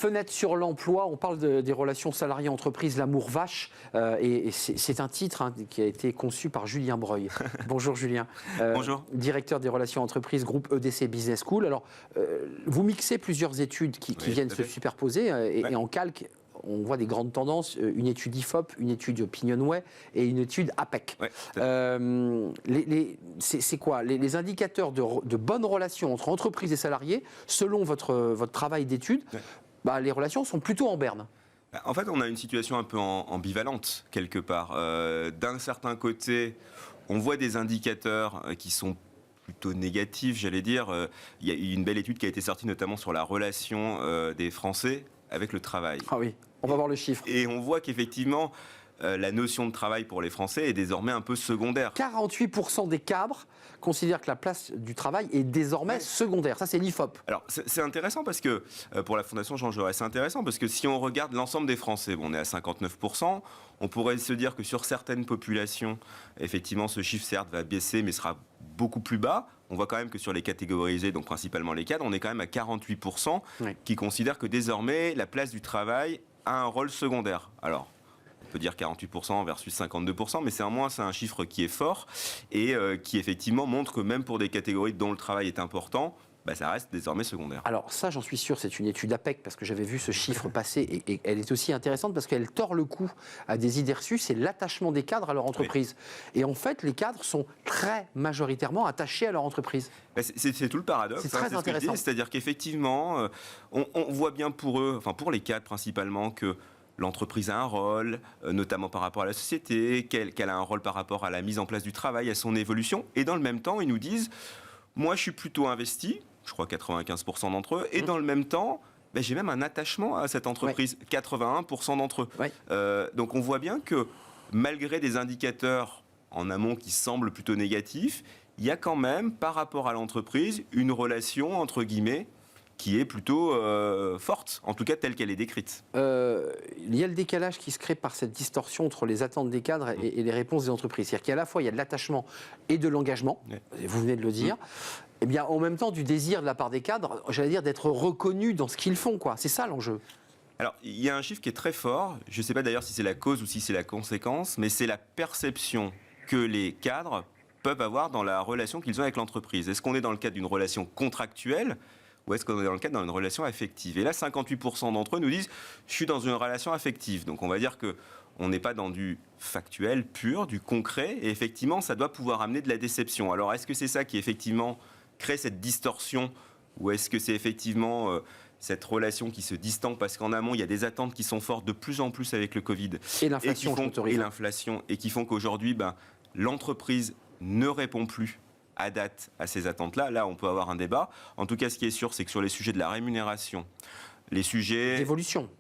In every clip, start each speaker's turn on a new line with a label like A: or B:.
A: Fenêtre sur l'emploi, on parle des relations salariés-entreprises, l'amour vache, et c'est un titre qui a été conçu par Julien Breuil. Bonjour Julien.
B: Bonjour.
A: Directeur des relations entreprises, groupe EDC Business School. Alors, vous mixez plusieurs études qui viennent se superposer, et en calque, on voit des grandes tendances, une étude IFOP, une étude Opinionway et une étude APEC. C'est quoi les indicateurs de bonne relation entre entreprises et salariés, selon votre travail d'étude, les relations sont plutôt en berne.
B: En fait, on a une situation un peu ambivalente, quelque part. D'un certain côté, on voit des indicateurs qui sont plutôt négatifs, j'allais dire. Il y a une belle étude qui a été sortie notamment sur la relation des Français avec le travail.
A: Ah oui, on va voir le chiffre.
B: Et on voit qu'effectivement, la notion de travail pour les Français est désormais un peu secondaire.
A: 48% des cadres considèrent que la place du travail est désormais secondaire. Ça, c'est l'IFOP.
B: Alors, c'est intéressant parce que, pour la Fondation Jean Jaurès, c'est intéressant parce que si on regarde l'ensemble des Français, on est à 59%, on pourrait se dire que sur certaines populations, effectivement, ce chiffre, certes, va baisser, mais sera beaucoup plus bas. On voit quand même que sur les catégorisés, donc principalement les cadres, on est quand même à 48% qui considèrent que désormais, la place du travail a un rôle secondaire. Alors, on peut dire 48% versus 52%, mais c'est un chiffre qui est fort et qui effectivement montre que même pour des catégories dont le travail est important, ça reste désormais secondaire.
A: Alors ça, j'en suis sûr, c'est une étude APEC, parce que j'avais vu ce chiffre passer, et elle est aussi intéressante parce qu'elle tord le cou à des idées reçues, c'est l'attachement des cadres à leur entreprise. Oui. Et en fait, les cadres sont très majoritairement attachés à leur entreprise.
B: C'est tout le paradoxe.
A: C'est très intéressant.
B: C'est-à-dire qu'effectivement, on voit bien pour eux, enfin pour les cadres principalement, que l'entreprise a un rôle, notamment par rapport à la société, qu'elle a un rôle par rapport à la mise en place du travail, à son évolution. Et dans le même temps, ils nous disent, moi je suis plutôt investi, je crois 95% d'entre eux, et dans le même temps, j'ai même un attachement à cette entreprise, 81% d'entre eux. Donc on voit bien que malgré des indicateurs en amont qui semblent plutôt négatifs, il y a quand même, par rapport à l'entreprise, une relation, entre guillemets, qui est plutôt forte, en tout cas telle qu'elle est décrite.
A: Il y a le décalage qui se crée par cette distorsion entre les attentes des cadres et les réponses des entreprises. C'est-à-dire qu'à la fois, il y a de l'attachement et de l'engagement, vous venez de le dire, et bien en même temps du désir de la part des cadres, j'allais dire, d'être reconnus dans ce qu'ils font, quoi. C'est ça l'enjeu.
B: Alors, il y a un chiffre qui est très fort, je ne sais pas d'ailleurs si c'est la cause ou si c'est la conséquence, mais c'est la perception que les cadres peuvent avoir dans la relation qu'ils ont avec l'entreprise. Est-ce qu'on est dans le cadre d'une relation contractuelle ou est-ce qu'on est dans le cadre d'une relation affective? Et là, 58% d'entre eux nous disent « je suis dans une relation affective ». Donc on va dire qu'on n'est pas dans du factuel pur, du concret, et effectivement, ça doit pouvoir amener de la déception. Alors est-ce que c'est ça qui effectivement crée cette distorsion, ou est-ce que c'est effectivement cette relation qui se distend parce qu'en amont, il y a des attentes qui sont fortes de plus en plus avec le Covid
A: et l'inflation,
B: et qui font qu'aujourd'hui, l'entreprise ne répond plus à date à ces attentes-là. Là, on peut avoir un débat. En tout cas, ce qui est sûr, c'est que sur les sujets de la rémunération, les sujets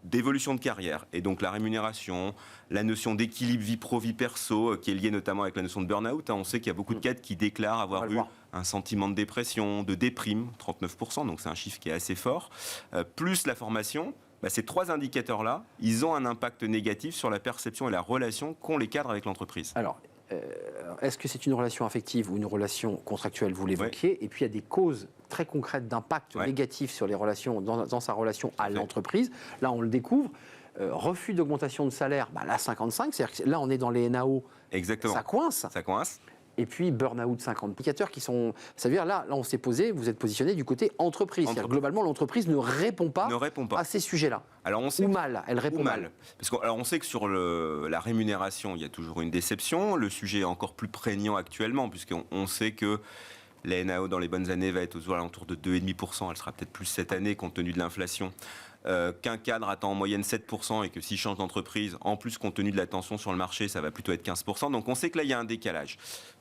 B: d'évolution de carrière, et donc la rémunération, la notion d'équilibre vie pro, vie perso, qui est liée notamment avec la notion de burn-out. On sait qu'il y a beaucoup de cadres qui déclarent avoir eu un sentiment de dépression, de déprime, 39%, donc c'est un chiffre qui est assez fort, plus la formation. Ces trois indicateurs-là, ils ont un impact négatif sur la perception et la relation qu'ont les cadres avec l'entreprise.
A: Alors, est-ce que c'est une relation affective ou une relation contractuelle, vous l'évoquiez, et puis il y a des causes très concrètes d'impact négatif sur les relations, dans sa relation à l'entreprise. Là, on le découvre. Refus d'augmentation de salaire, là, 55, c'est-à-dire que là, on est dans les NAO.
B: Exactement.
A: Ça coince.
B: Ça coince.
A: Et puis, burn-out, 50 indicateurs qui sont... Ça veut dire, là, on s'est posé, vous êtes positionné du côté entreprise. C'est-à-dire, globalement, l'entreprise ne répond pas à ces sujets-là.
B: Alors, on sait
A: elle répond mal.
B: Parce qu'on sait que sur la rémunération, il y a toujours une déception. Le sujet est encore plus prégnant actuellement, puisqu'on sait que la NAO, dans les bonnes années, va être aux alentours de 2,5%. Elle sera peut-être plus cette année, compte tenu de l'inflation. Qu'un cadre attend en moyenne 7% et que s'il change d'entreprise, en plus compte tenu de la tension sur le marché, ça va plutôt être 15%. Donc on sait que là, il y a un décalage.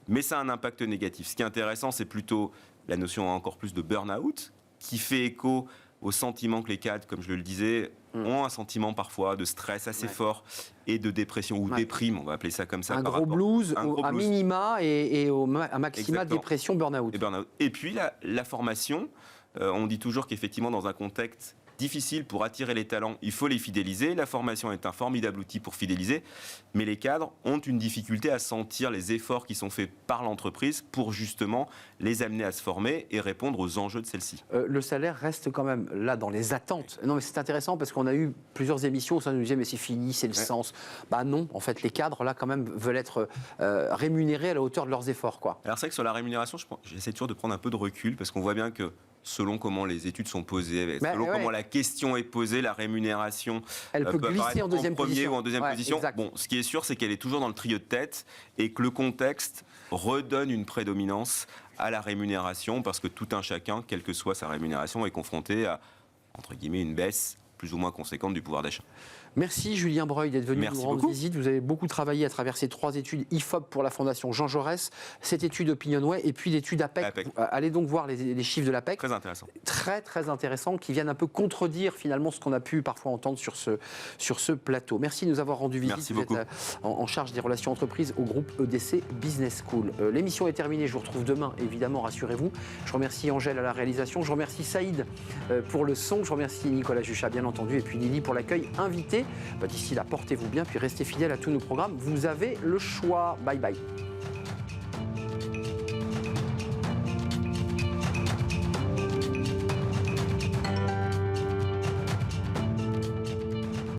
B: Mais ça a un impact négatif. Ce qui est intéressant, c'est plutôt la notion encore plus de burn-out, qui fait écho au sentiment que les cadres, comme je le disais, ont un sentiment parfois de stress assez fort et de dépression ou déprime, on va appeler ça comme ça.
A: Un gros blues, à minima et à maxima dépression, burn-out.
B: Et puis la formation, on dit toujours qu'effectivement dans un contexte difficile pour attirer les talents, il faut les fidéliser. La formation est un formidable outil pour fidéliser, mais les cadres ont une difficulté à sentir les efforts qui sont faits par l'entreprise pour justement les amener à se former et répondre aux enjeux de celle-ci.
A: Le salaire reste quand même là dans les attentes. Non, mais c'est intéressant parce qu'on a eu plusieurs émissions où ça nous disait mais c'est fini, c'est le sens. Bah non, en fait, les cadres là quand même veulent être rémunérés à la hauteur de leurs efforts, quoi.
B: Alors c'est vrai que sur la rémunération, j'essaie toujours de prendre un peu de recul parce qu'on voit bien que selon comment les études sont posées, selon comment la question est posée, la rémunération
A: elle peut glisser en deuxième
B: premier
A: position.
B: ou en deuxième position.
A: Exact.
B: Bon, ce qui est sûr, c'est qu'elle est toujours dans le trio de tête et que le contexte redonne une prédominance à la rémunération parce que tout un chacun, quelle que soit sa rémunération, est confronté à, entre guillemets, une baisse plus ou moins conséquente du pouvoir d'achat.
A: Merci Julien Breuil d'être venu nous rendre
B: beaucoup.
A: visite. Vous avez beaucoup travaillé à travers ces 3 études IFOP pour la Fondation Jean Jaurès, cette étude OpinionWay et puis l'étude APEC. Allez donc voir les chiffres de l'APEC.
B: Très intéressant.
A: Très très intéressant, qui viennent un peu contredire finalement ce qu'on a pu parfois entendre sur ce plateau. Merci de nous avoir rendu visite.
B: Merci
A: vous
B: beaucoup.
A: êtes en charge des relations entreprises au groupe EDC Business School. L'émission est terminée, je vous retrouve demain évidemment, rassurez-vous. Je remercie Angèle à la réalisation, je remercie Saïd pour le son, je remercie Nicolas Juchat bien entendu et puis Lily pour l'accueil invité. D'ici là, portez-vous bien, puis restez fidèles à tous nos programmes. Vous avez le choix. Bye bye.